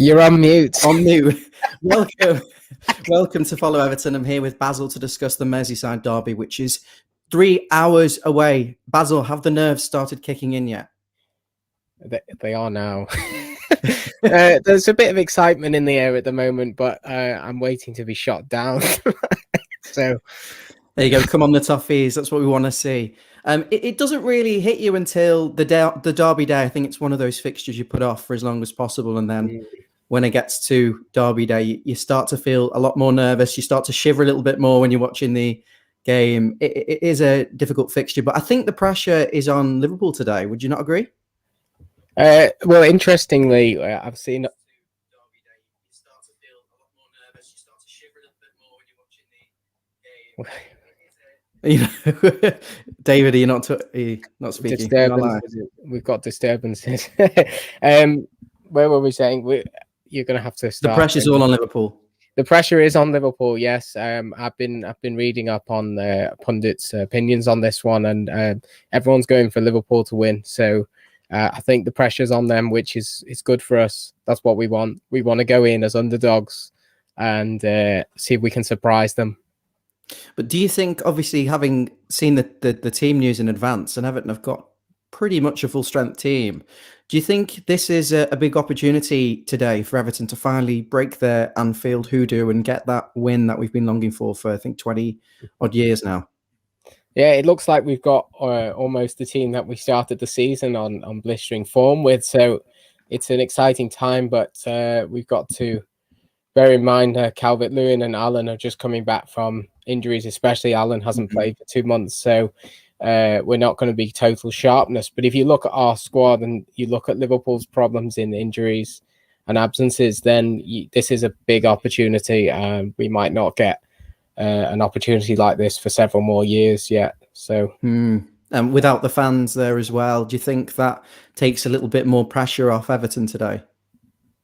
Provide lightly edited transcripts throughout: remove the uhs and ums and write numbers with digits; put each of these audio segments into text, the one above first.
You're on mute. On mute. Welcome to Follow Everton. I'm here with Basil to discuss the Merseyside derby, which is 3 hours away. Basil, have the nerves started kicking in yet? They are now. There's a bit of excitement in the air at the moment, but I'm waiting to be shot down. So there you go. Come on, the toughies. That's what we want to see. It doesn't really hit you until the derby day. I think it's one of those fixtures you put off for as long as possible, and then when it gets to derby day, you start to feel a lot more nervous. You start to shiver a little bit more when you're watching the game. It is a difficult fixture, but I think the pressure is on Liverpool today. Would you not agree? Well, interestingly, I've seen. David, are you not speaking? Disturbances. We've got disturbances. Where were we saying? You're going to have to start. The pressure's all on Liverpool. The pressure is on Liverpool. Yes, I've been reading up on the pundits' opinions on this one, and everyone's going for Liverpool to win. So I think the pressure's on them, which is good for us. That's what we want. We want to go in as underdogs and see if we can surprise them. But do you think, obviously, having seen the team news in advance, and Everton have got pretty much a full strength team, do you think this is a big opportunity today for Everton to finally break their Anfield hoodoo and get that win that we've been longing for I think 20 odd years now? Yeah, it looks like we've got almost the team that we started the season on blistering form with. So it's an exciting time, but we've got to bear in mind Calvert-Lewin and Allen are just coming back from injuries, especially Allen hasn't played for 2 months. So we're not going to be total sharpness. But if you look at our squad and you look at Liverpool's problems in injuries and absences, then this is a big opportunity. We might not get an opportunity like this for several more years yet. So, without the fans there as well, do you think that takes a little bit more pressure off Everton today?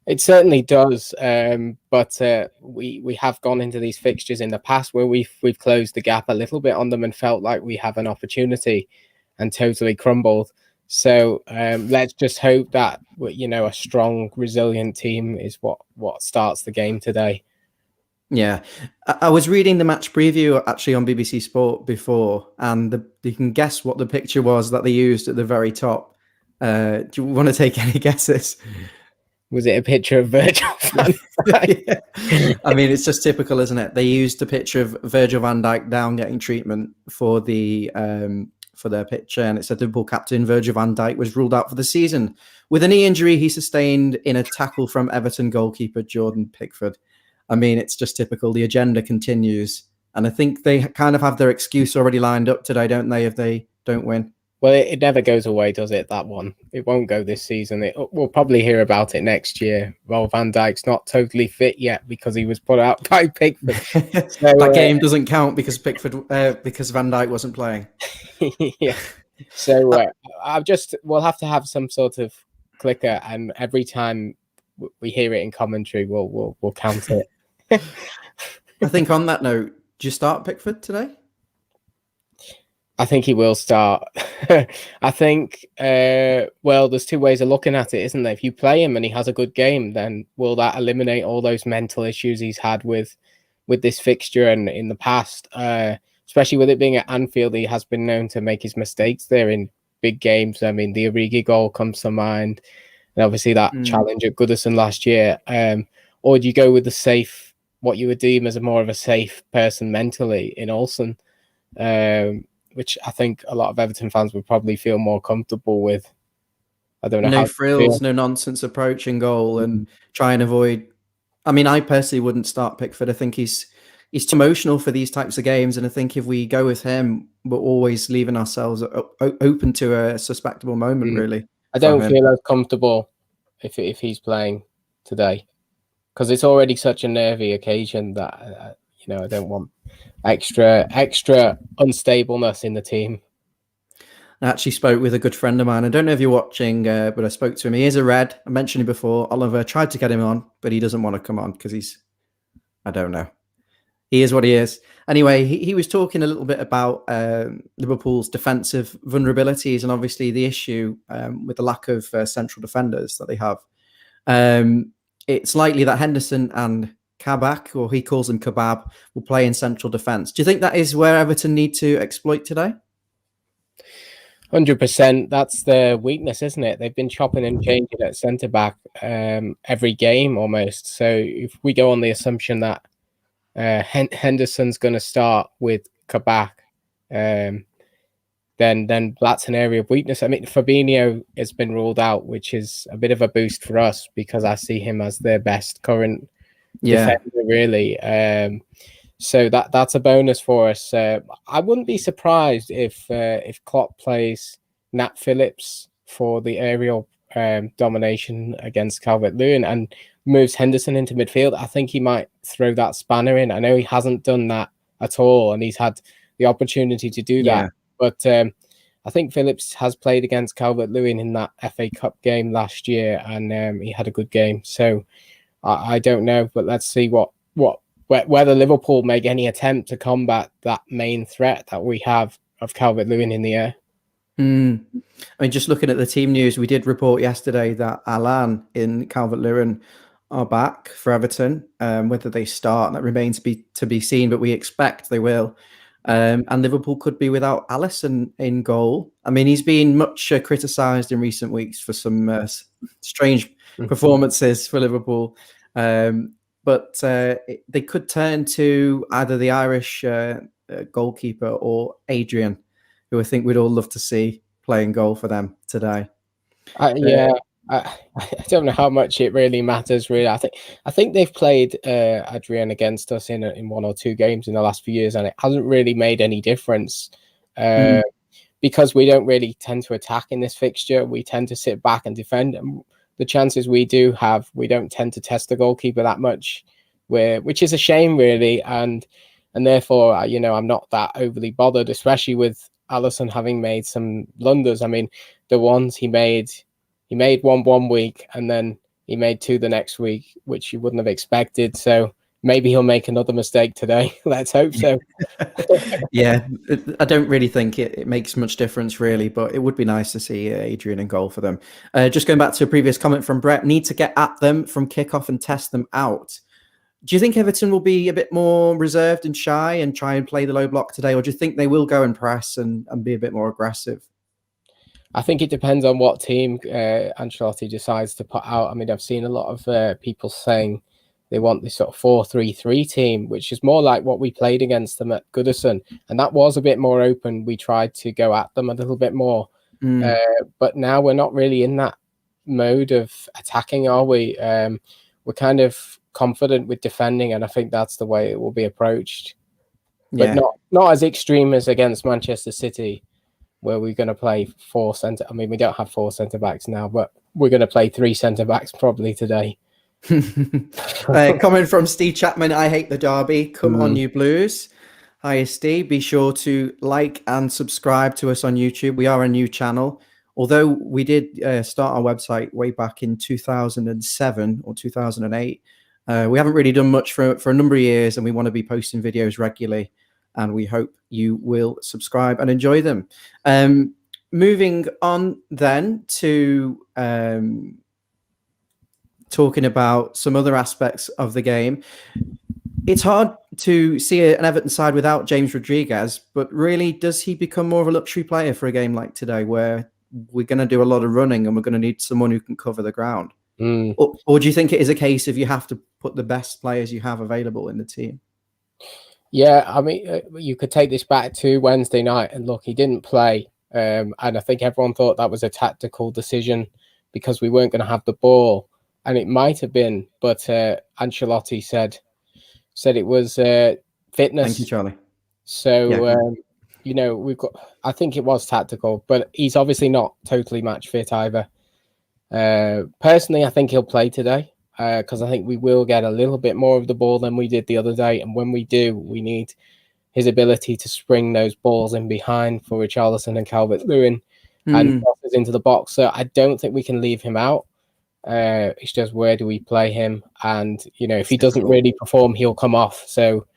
It certainly does, but we have gone into these fixtures in the past where we've closed the gap a little bit on them and felt like we have an opportunity, and totally crumbled. So let's just hope that a strong, resilient team is what starts the game today. Yeah, I was reading the match preview actually on BBC Sport before, and you can guess what the picture was that they used at the very top. Do you want to take any guesses? Was it a picture of Virgil van Dijk? Yeah. I mean, it's just typical, isn't it? They used a picture of Virgil van Dijk down getting treatment for their picture, and it said Liverpool captain Virgil van Dijk was ruled out for the season with a knee injury he sustained in a tackle from Everton goalkeeper Jordan Pickford. I mean, it's just typical. The agenda continues, and I think they kind of have their excuse already lined up today, don't they, if they don't win? Well, it never goes away, does it, that one? It won't go this season. We'll probably hear about it next year. Well, Van Dijk's not totally fit yet because he was put out by Pickford. So, that game doesn't count because because Van Dijk wasn't playing. Yeah. So we'll have to have some sort of clicker, and every time we hear it in commentary, we'll count it. I think on that note, do you start Pickford today? I think he will start. I think, there's two ways of looking at it, isn't there? If you play him and he has a good game, then will that eliminate all those mental issues he's had with this fixture and in the past? Especially with it being at Anfield, he has been known to make his mistakes there in big games. I mean, the Origi goal comes to mind, and obviously that challenge at Goodison last year. Or do you go with the safe, what you would deem as more of a safe person mentally in Olsen? Which I think a lot of Everton fans would probably feel more comfortable with. I don't know. No frills, no nonsense approach in goal, and try and avoid. I mean, I personally wouldn't start Pickford. I think he's too emotional for these types of games, and I think if we go with him, we're always leaving ourselves open to a suspectable moment. Really, I don't feel as comfortable if he's playing today, because it's already such a nervy occasion that I don't want extra unstableness in the team. I actually spoke with a good friend of mine. I don't know if you're watching, but I spoke to him. He is a Red. I mentioned him before. Oliver tried to get him on, but he doesn't want to come on because I don't know. He is what he is. Anyway, he was talking a little bit about Liverpool's defensive vulnerabilities and obviously the issue with the lack of central defenders that they have. it's likely that Henderson and Kabak, or he calls them Kebab, will play in central defence. Do you think that is where Everton need to exploit today? 100%. That's their weakness, isn't it? They've been chopping and changing at centre back every game almost. So if we go on the assumption that Henderson's going to start with Kabak, then that's an area of weakness. I mean, Fabinho has been ruled out, which is a bit of a boost for us because I see him as their best current defender, really. So that's a bonus for us. I wouldn't be surprised if Klopp plays Nat Phillips for the aerial domination against Calvert-Lewin and moves Henderson into midfield. I think he might throw that spanner in. I know he hasn't done that at all, and he's had the opportunity to do that. But I think Phillips has played against Calvert-Lewin in that FA Cup game last year, and he had a good game. So I don't know, but let's see whether Liverpool make any attempt to combat that main threat that we have of Calvert-Lewin in the air. I mean, just looking at the team news, we did report yesterday that Alan in Calvert-Lewin are back for Everton. Whether they start, that remains to be seen, but we expect they will. And Liverpool could be without Alisson in goal. I mean, he's been much criticised in recent weeks for some strange performances for Liverpool. But they could turn to either the Irish goalkeeper or Adrian, who I think we'd all love to see playing goal for them today. I don't know how much it really matters. Really, I think they've played Adrian against us in one or two games in the last few years, and it hasn't really made any difference because we don't really tend to attack in this fixture. We tend to sit back and defend. And the chances we do have, we don't tend to test the goalkeeper that much, which is a shame, really. And therefore, I'm not that overly bothered, especially with Alisson having made some blunders. I mean, the ones he made one week and then he made two the next week, which you wouldn't have expected. So maybe he'll make another mistake today. Let's hope so. Yeah, I don't really think it makes much difference, really, but it would be nice to see Adrian in goal for them. Just going back to a previous comment from Brett, need to get at them from kickoff and test them out. Do you think Everton will be a bit more reserved and shy and try and play the low block today, or do you think they will go and press and be a bit more aggressive? I think it depends on what team Ancelotti decides to put out. I mean, I've seen a lot of people saying they want this sort of 4-3-3 team, which is more like what we played against them at Goodison. And that was a bit more open. We tried to go at them a little bit more. But now we're not really in that mode of attacking, are we? We're kind of confident with defending, and I think that's the way it will be approached. But not as extreme as against Manchester City, where we're going to play four centre. I mean, we don't have four centre backs now, but we're going to play three centre backs probably today. Coming from Steve Chapman, I hate the derby. Come on, you Blues. Hi, Steve. Be sure to like and subscribe to us on YouTube. We are a new channel. Although we did start our website way back in 2007 or 2008, we haven't really done much for a number of years, and we want to be posting videos regularly, and we hope you will subscribe and enjoy them. Moving on then to talking about some other aspects of the game. It's hard to see an Everton side without James Rodriguez, but really, does he become more of a luxury player for a game like today, where we're going to do a lot of running and we're going to need someone who can cover the ground? Or do you think it is a case of you have to put the best players you have available in the team? Yeah, I mean, you could take this back to Wednesday night and look, he didn't play. And I think everyone thought that was a tactical decision because we weren't going to have the ball. And it might have been, but Ancelotti said it was fitness. Thank you, Charlie. So, we've got, I think it was tactical, but he's obviously not totally match fit either. Personally, I think he'll play today because I think we will get a little bit more of the ball than we did the other day. And when we do, we need his ability to spring those balls in behind for Richarlison and Calvert-Lewin and crosses into the box. So I don't think we can leave him out. It's just, where do we play him? And, if he doesn't really perform, he'll come off. So,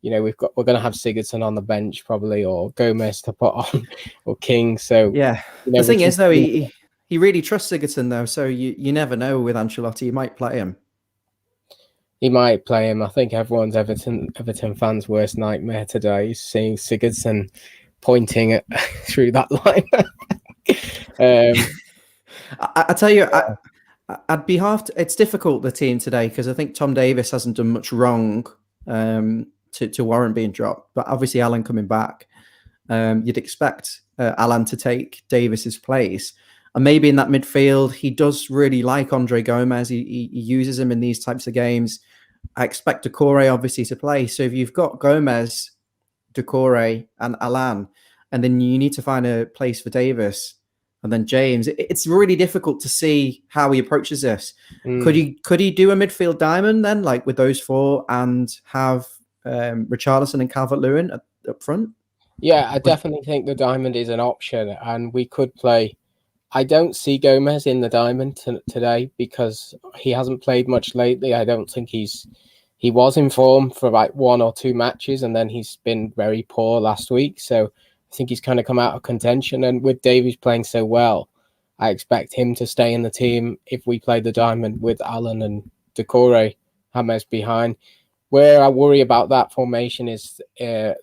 we're going to have Sigurdsson on the bench probably, or Gomez to put on, or King. So, the thing is, though, he really trusts Sigurdsson, though. So you never know with Ancelotti, he might play him. He might play him. I think everyone's Everton fans' worst nightmare today is seeing Sigurdsson pointing at through that line. I tell you, I'd be it's difficult, the team today, because I think Tom Davis hasn't done much wrong to warrant being dropped. But obviously, Alan coming back, you'd expect Alan to take Davis's place. And maybe in that midfield, he does really like Andre Gomez. He uses him in these types of games. I expect Decore obviously to play. So if you've got Gomez, Decore, and Alan, and then you need to find a place for Davis, and then James, it's really difficult to see how he approaches this. Could he do a midfield diamond then, like with those four, and have Richarlison and Calvert-Lewin up front? Yeah, I definitely think the diamond is an option, and we could play. I don't see Gomez in the diamond today because he hasn't played much lately. I don't think he was in form for like 1 or 2 matches, and then he's been very poor last week. So I think he's kind of come out of contention. And with Davies playing so well, I expect him to stay in the team if we play the diamond with Allen and Decore James behind. Where I worry about that formation is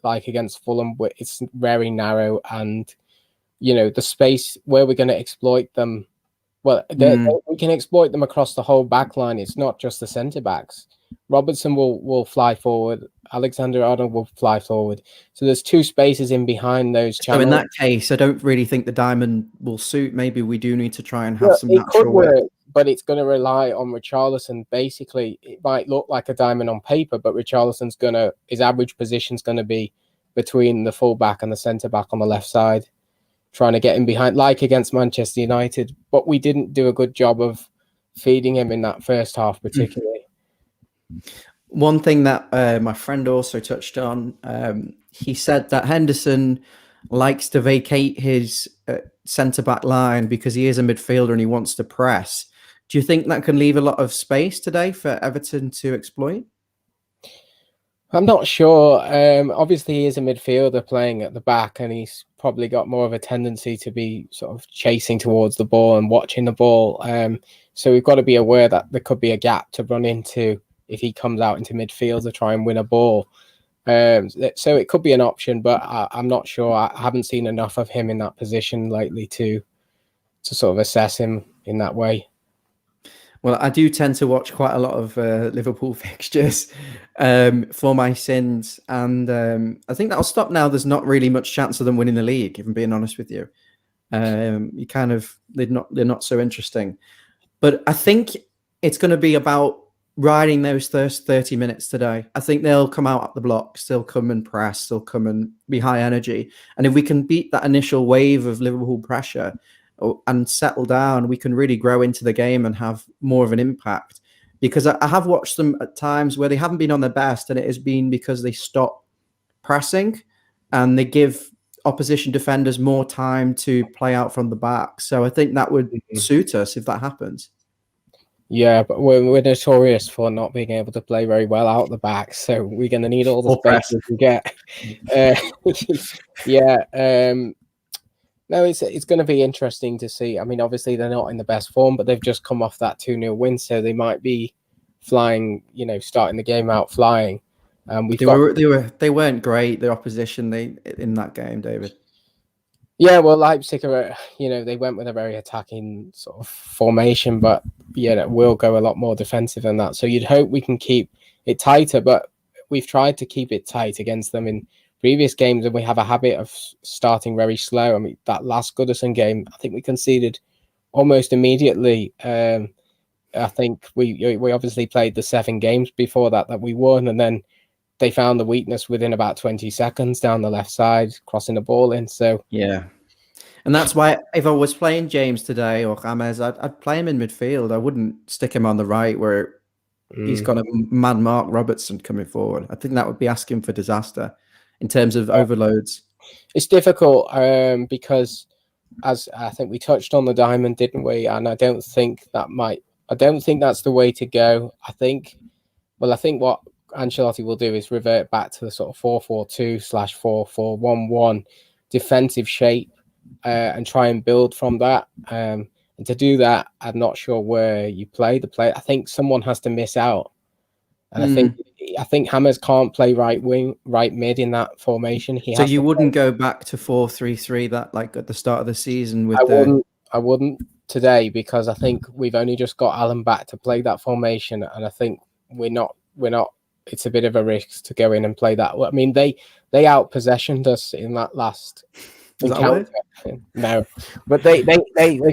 like against Fulham, it's very narrow, and the space where we're going to exploit them. Well, we can exploit them across the whole back line. It's not just the centre backs. Robertson will fly forward. Alexander-Arnold will fly forward. So there's 2 spaces in behind those channels. So in that case, I don't really think the diamond will suit. Maybe we do need to try and have some natural work, but it's going to rely on Richarlison. Basically, it might look like a diamond on paper, but Richarlison's his average position's going to be between the full back and the centre back on the left side, trying to get him behind, like against Manchester United. But we didn't do a good job of feeding him in that first half, particularly. One thing that my friend also touched on, he said that Henderson likes to vacate his centre-back line because he is a midfielder and he wants to press. Do you think that can leave a lot of space today for Everton to exploit? I'm not sure. Obviously, he is a midfielder playing at the back, and he's probably got more of a tendency to be sort of chasing towards the ball and watching the ball. So we've got to be aware that there could be a gap to run into if he comes out into midfield to try and win a ball. So it could be an option, but I'm not sure. I haven't seen enough of him in that position lately to sort of assess him in that way. Well, I do tend to watch quite a lot of Liverpool fixtures for my sins, and I think that'll stop now. There's not really much chance of them winning the league, if I'm being honest with you. They're not so interesting. But I think it's going to be about riding those first 30 minutes today. I think they'll come out at the blocks, they'll come and press, they'll come and be high energy. And if we can beat that initial wave of Liverpool pressure and settle down, we can really grow into the game and have more of an impact. Because I have watched them at times where they haven't been on their best, and it has been because they stop pressing and they give opposition defenders more time to play out from the back. So I think that would suit us if that happens. Yeah, but we're notorious for not being able to play very well out the back, so we're going to need all the space we can get. No, it's going to be interesting to see. I mean, obviously they're not in the best form, but they've just come off that 2-0 win, so they might be flying. Starting the game out flying. They weren't great. The opposition in that game, David. Yeah, well, Leipzig are, they went with a very attacking sort of formation, but it will go a lot more defensive than that. So you'd hope we can keep it tighter, but we've tried to keep it tight against them in previous games, and we have a habit of starting very slow. I mean, that last Goodison game, I think we conceded almost immediately. I think we obviously played the 7 games before that we won, and then they found the weakness within about 20 seconds down the left side, crossing the ball in. So yeah, and that's why if I was playing James today or James, I'd play him in midfield. I wouldn't stick him on the right where he's got a mad Mark Robertson coming forward. I think that would be asking for disaster in terms of overloads. It's difficult because, as I think we touched on the diamond, didn't we? And I don't think that's the way to go. I think what Ancelotti will do is revert back to the sort of 4-4-2/4-4-1-1 defensive shape and try and build from that. And to do that, I'm not sure where you play the play. I think someone has to miss out. And I think Hammers can't play right wing, right mid in that formation. So you wouldn't go back to 4-3-3 that like at the start of the season with I wouldn't today, because I think we've only just got Alan back to play that formation, and I think we're not. It's a bit of a risk to go in and play that. I mean, they out-possessioned us in that last encounter. No, but they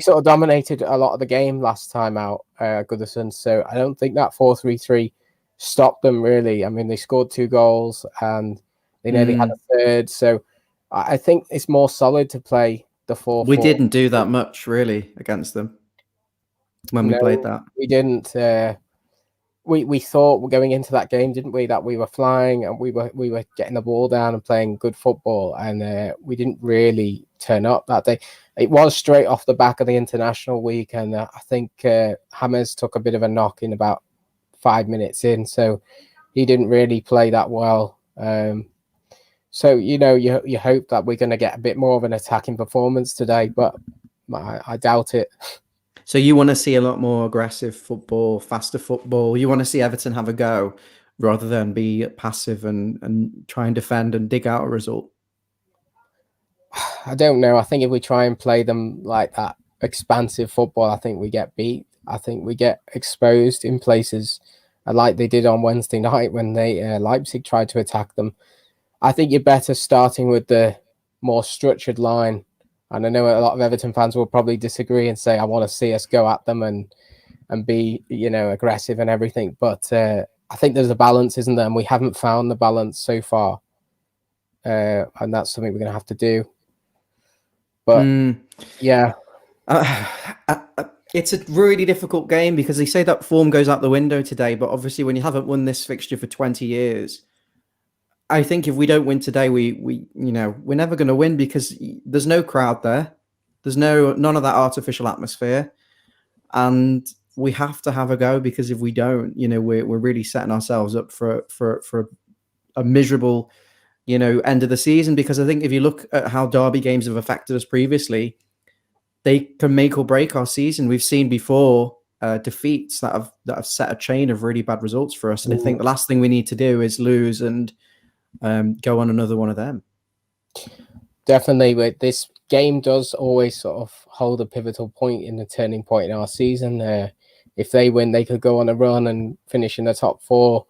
sort of dominated a lot of the game last time out, Goodison. So I don't think that 4-3-3 stopped them really. I mean, they scored 2 goals and they nearly had a third. So I think it's more solid to play the 4-4. We didn't do that much really against them when we played that. We didn't. We thought we're going into that game, didn't we, that we were flying and we were getting the ball down and playing good football, and we didn't really turn up that day. It was straight off the back of the international week, and I think Hammers took a bit of a knock in about 5 minutes in, so he didn't really play that well. So you hope that we're going to get a bit more of an attacking performance today, but I doubt it. So you want to see a lot more aggressive football, faster football. You want to see Everton have a go rather than be passive and try and defend and dig out a result. I don't know. I think if we try and play them like that expansive football, I think we get beat. I think we get exposed in places like they did on Wednesday night when Leipzig tried to attack them. I think you're better starting with the more structured line. And I know a lot of Everton fans will probably disagree and say, I want to see us go at them and be, aggressive and everything. But I think there's a balance, isn't there? And we haven't found the balance so far. And that's something we're going to have to do. But yeah. It's a really difficult game because they say that form goes out the window today. But obviously, when you haven't won this fixture for 20 years, I think if we don't win today, we're never going to win because there's no crowd there. There's none of that artificial atmosphere, and we have to have a go because if we don't, we're really setting ourselves up for a miserable, end of the season. Because I think if you look at how derby games have affected us previously, they can make or break our season. We've seen before defeats that have set a chain of really bad results for us, and I think the last thing we need to do is lose and go on another one of them. Definitely, but this game does always sort of hold a pivotal point in the turning point in our season. If they win, they could go on a run and finish in the top 4,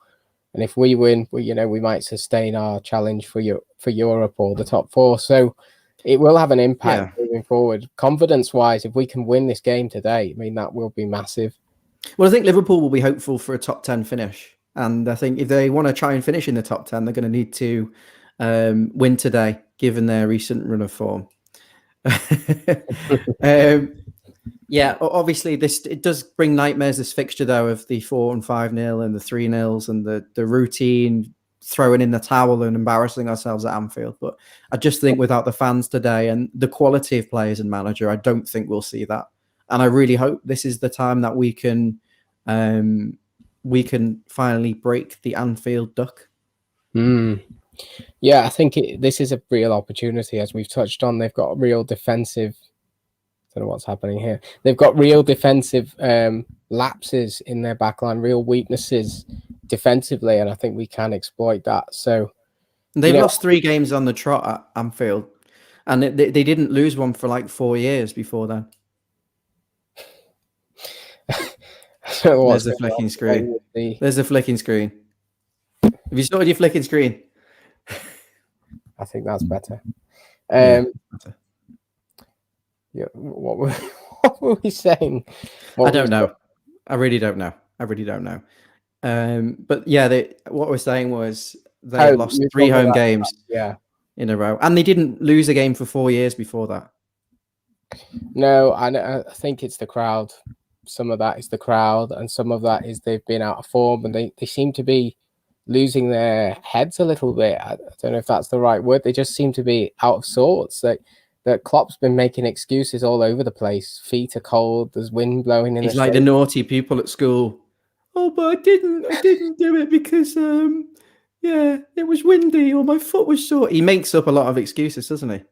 and if we win, we might sustain our challenge for Europe or the top 4. So it will have an impact moving forward. Confidence-wise, if we can win this game today, I mean that will be massive. Well, I think Liverpool will be hopeful for a top 10 finish. And I think if they want to try and finish in the top 10, they're going to need to win today, given their recent run of form. Obviously, it does bring nightmares, this fixture, though, of the 4 and 5-0 and the 3-0s and the routine, throwing in the towel and embarrassing ourselves at Anfield. But I just think without the fans today and the quality of players and manager, I don't think we'll see that. And I really hope this is the time that we can finally break the Anfield duck. Yeah, I think this is a real opportunity, as we've touched on. They've got real defensive. I don't know what's happening here. They've got real defensive lapses in their backline, real weaknesses defensively, and I think we can exploit that. So they've lost 3 games on the trot at Anfield, and they didn't lose one for like 4 years before then. There's the flicking screen. There's the flicking screen. Have you started your flicking screen? I think that's better. Yeah, what were we saying? I don't know. I really don't know. But yeah, what we're saying was they lost 3 home games in a row. And they didn't lose a game for 4 years before that. No, I think it's the crowd. Some of that is the crowd, and some of that is they've been out of form, and they seem to be losing their heads a little bit. I don't know if that's the right word. They just seem to be out of sorts. That Klopp's been making excuses all over the place. Feet are cold. There's wind blowing in. He's like the naughty pupil at school. Oh, but I didn't do it because it was windy or my foot was sore. He makes up a lot of excuses, doesn't he?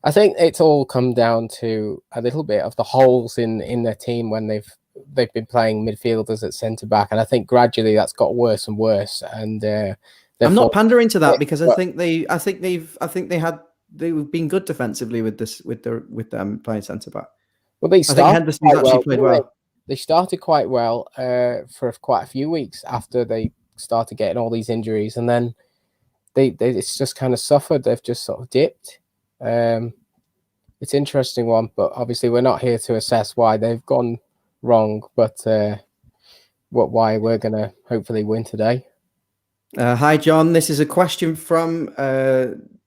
I think it's all come down to a little bit of the holes in their team when they've they've been playing midfielders at centre back, and I think gradually that's got worse and worse. And I'm not pandering to that because I think they've been good defensively with them playing centre back. Well, they started Henderson's actually played well. They started quite well for quite a few weeks after they started getting all these injuries, and then it's just kind of suffered. They've just sort of dipped. It's an interesting one, but obviously we're not here to assess why they've gone wrong, but why we're going to hopefully win today. Hi, John. This is a question from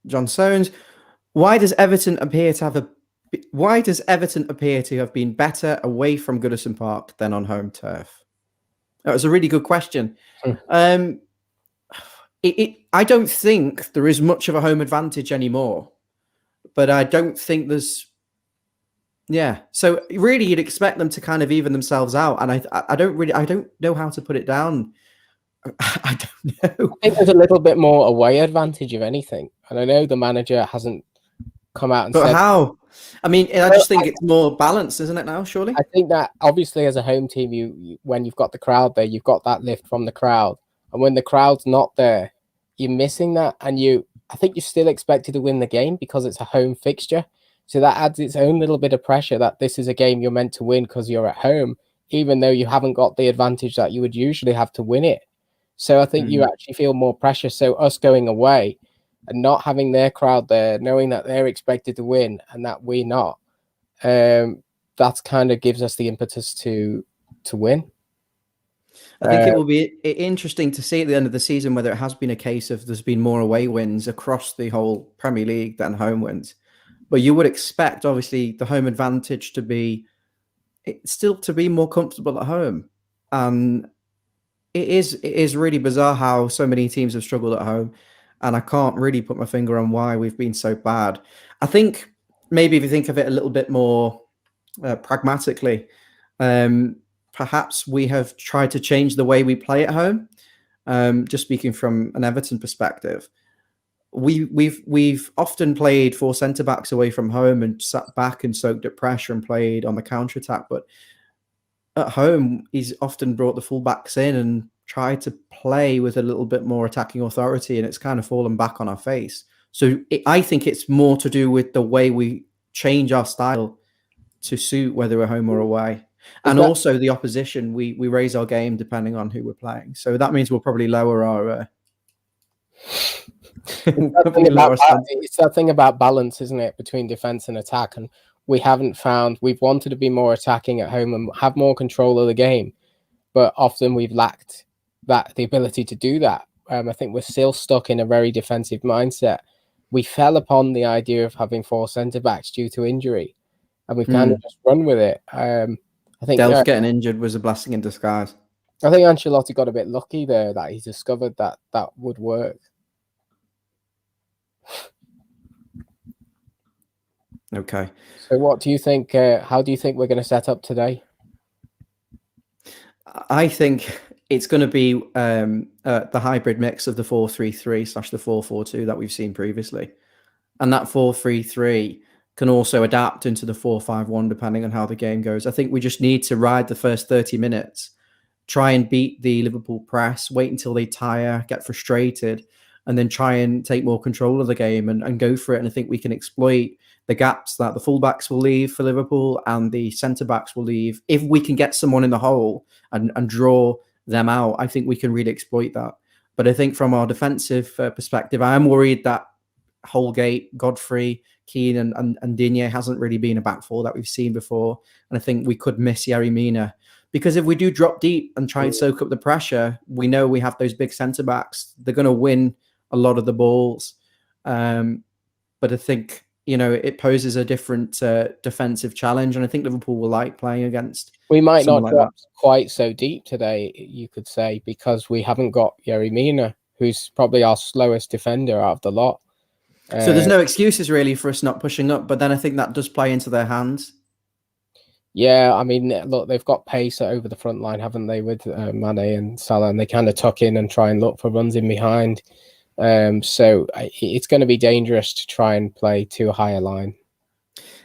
John Soanes. Why does Everton appear to have been better away from Goodison Park than on home turf? That was a really good question. I don't think there is much of a home advantage anymore, but I don't think there's. Yeah, so really, you'd expect them to kind of even themselves out, and I don't know how to put it down. I don't know. I think there's a little bit more away advantage, if anything, and I know the manager hasn't come out and said. But how? I mean, I just think it's more balanced, isn't it now, surely? I think that obviously as a home team, you when you've got the crowd there, you've got that lift from the crowd. And when the crowd's not there, you're missing that. And I think you're still expected to win the game because it's a home fixture. So that adds its own little bit of pressure that this is a game you're meant to win because you're at home, even though you haven't got the advantage that you would usually have to win it. So I think you actually feel more pressure. So us going away and not having their crowd there, knowing that they're expected to win and that we're not, that kind of gives us the impetus to win. I think it will be interesting to see at the end of the season whether it has been a case of there's been more away wins across the whole Premier League than home wins. But you would expect, obviously, the home advantage to be more comfortable at home. It is really bizarre how so many teams have struggled at home, and I can't really put my finger on why we've been so bad. I think maybe if you think of it a little bit more pragmatically, perhaps we have tried to change the way we play at home. Just speaking from an Everton perspective, we've often played 4 centre backs away from home and sat back and soaked up pressure and played on the counter attack. But at home, he's often brought the fullbacks in and tried to play with a little bit more attacking authority, and it's kind of fallen back on our face. So I think it's more to do with the way we change our style to suit whether we're home or away. And also the opposition, we raise our game depending on who we're playing. So that means we'll probably lower our... It's that thing about balance, isn't it, between defense and attack? And we've wanted to be more attacking at home and have more control of the game, but often we've lacked the ability to do that. I think we're still stuck in a very defensive mindset. We fell upon the idea of having 4 centre backs due to injury, and we've kind of just run with it. I think Delph getting injured was a blessing in disguise. I think Ancelotti got a bit lucky there that he discovered that would work. Okay. So what do you think? How do you think we're going to set up today? I think it's going to be the hybrid mix of the 4-3-3 / the 4-4-2 that we've seen previously. And that 4-3-3 can also adapt into the 4-5-1 depending on how the game goes. I think we just need to ride the first 30 minutes, try and beat the Liverpool press, wait until they tire, get frustrated, and then try and take more control of the game and go for it. And I think we can exploit the gaps that the fullbacks will leave for Liverpool and the centre-backs will leave. If we can get someone in the hole and draw them out, I think we can really exploit that. But I think from our defensive perspective, I am worried that Holgate, Godfrey, Keane and Digne hasn't really been a back four that we've seen before. And I think we could miss Yerry Mina. Because if we do drop deep and try and soak up the pressure, we know we have those big centre-backs. They're going to win a lot of the balls. But I think, it poses a different defensive challenge. And I think Liverpool will like playing against. We might not drop quite so deep today, you could say, because we haven't got Yerry Mina, who's probably our slowest defender out of the lot. So there's no excuses really for us not pushing up. But then I think that does play into their hands. Yeah, I mean, look, they've got pace over the front line, haven't they, with Mane and Salah, and they kind of tuck in and try and look for runs in behind. So it's going to be dangerous to try and play too high a line.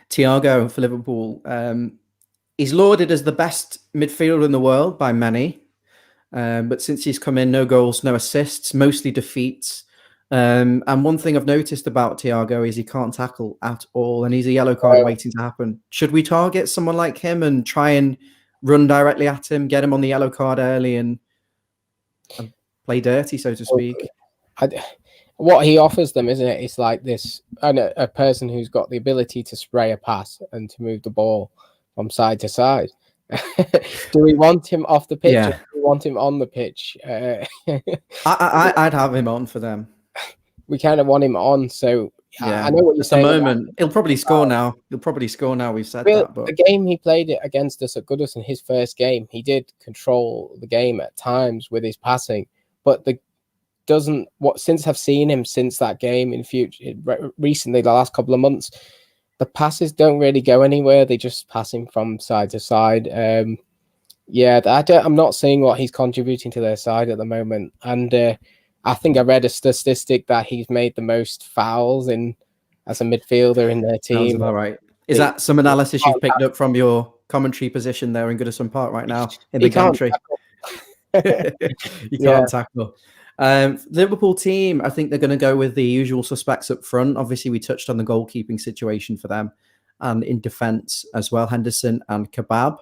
Thiago for Liverpool. He's lauded as the best midfielder in the world by many. But since he's come in, no goals, no assists, mostly defeats. And one thing I've noticed about Thiago is he can't tackle at all, and he's a yellow card waiting to happen. Should we target someone like him and try and run directly at him, get him on the yellow card early, and play dirty, so to speak? What he offers them, isn't it? It's like this, and a person who's got the ability to spray a pass and to move the ball from side to side. Do we want him off the pitch? Yeah. Or do we want him on the pitch? I'd have him on for them. We kind of want him on, so yeah. I know what you're saying. At the moment, he'll probably score now. He'll probably score now. We've said that. But the game he played it against us at Goodison, his first game, he did control the game at times with his passing, but since I've seen him since that game in future recently, the last couple of months, the passes don't really go anywhere. They just pass him from side to side. I'm not seeing what he's contributing to their side at the moment. And I think I read a statistic that he's made the most fouls as a midfielder in their team. Sounds about right. Is that some analysis you've picked up from your commentary position there in Goodison Park right now in the country? You can't tackle. Liverpool team, I think they're going to go with the usual suspects up front. Obviously, we touched on the goalkeeping situation for them, and in defence as well, Henderson and Kebab.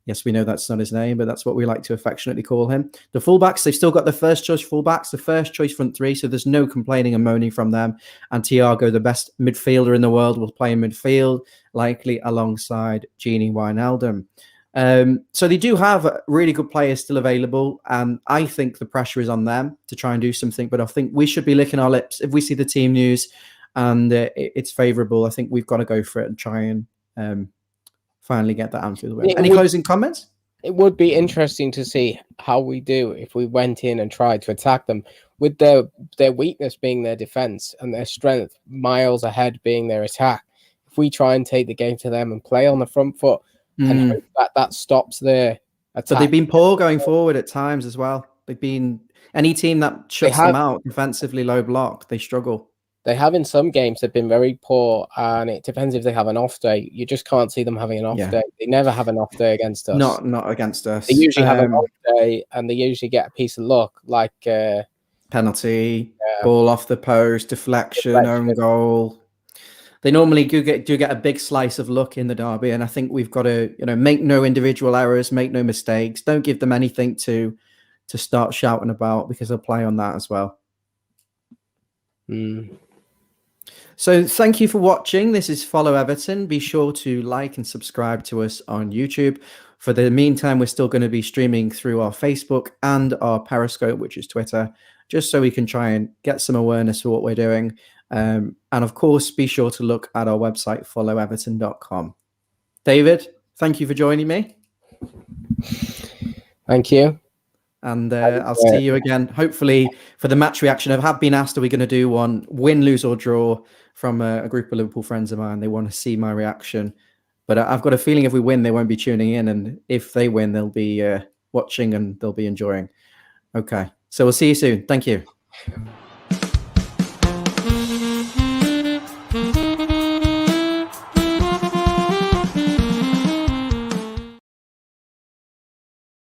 Yes, we know that's not his name, but that's what we like to affectionately call him. The fullbacks, they've still got the first choice fullbacks, the first choice front three, so there's no complaining and moaning from them. And Thiago, the best midfielder in the world, will play in midfield, likely alongside Gini Wijnaldum. So they do have really good players still available, and I think the pressure is on them to try and do something. But I think we should be licking our lips if we see the team news and it's favourable. I think we've got to go for it and try and finally get that Anfield win. Any closing comments? It would be interesting to see how we do if we went in and tried to attack them, with their weakness being their defence and their strength miles ahead being their attack. If we try and take the game to them and play on the front foot, and hope that stops their attack. But they've been poor going forward at times as well. They've been any team that shuts them out defensively, low block, they struggle. They have in some games. They've been very poor, and it depends if they have an off day. You just can't see them having an off day. They never have an off day against us. Not against us. They usually have an off day, and they usually get a piece of luck, like penalty, ball off the post, deflection, own goal. They normally do get a big slice of luck in the derby, and I think we've got to, make no individual errors, make no mistakes. Don't give them anything to start shouting about, because they'll play on that as well. So thank you for watching. This is Follow Everton. Be sure to like and subscribe to us on YouTube. For the meantime, we're still going to be streaming through our Facebook and our Periscope, which is Twitter, just so we can try and get some awareness for what we're doing. And of course, be sure to look at our website, followeverton.com. David, thank you for joining me. Thank you. And I'll see you again, hopefully, for the match reaction. I have been asked, are we going to do one win, lose or draw from a group of Liverpool friends of mine. They want to see my reaction. But I've got a feeling if we win, they won't be tuning in. And if they win, they'll be watching and they'll be enjoying. Okay. So we'll see you soon. Thank you.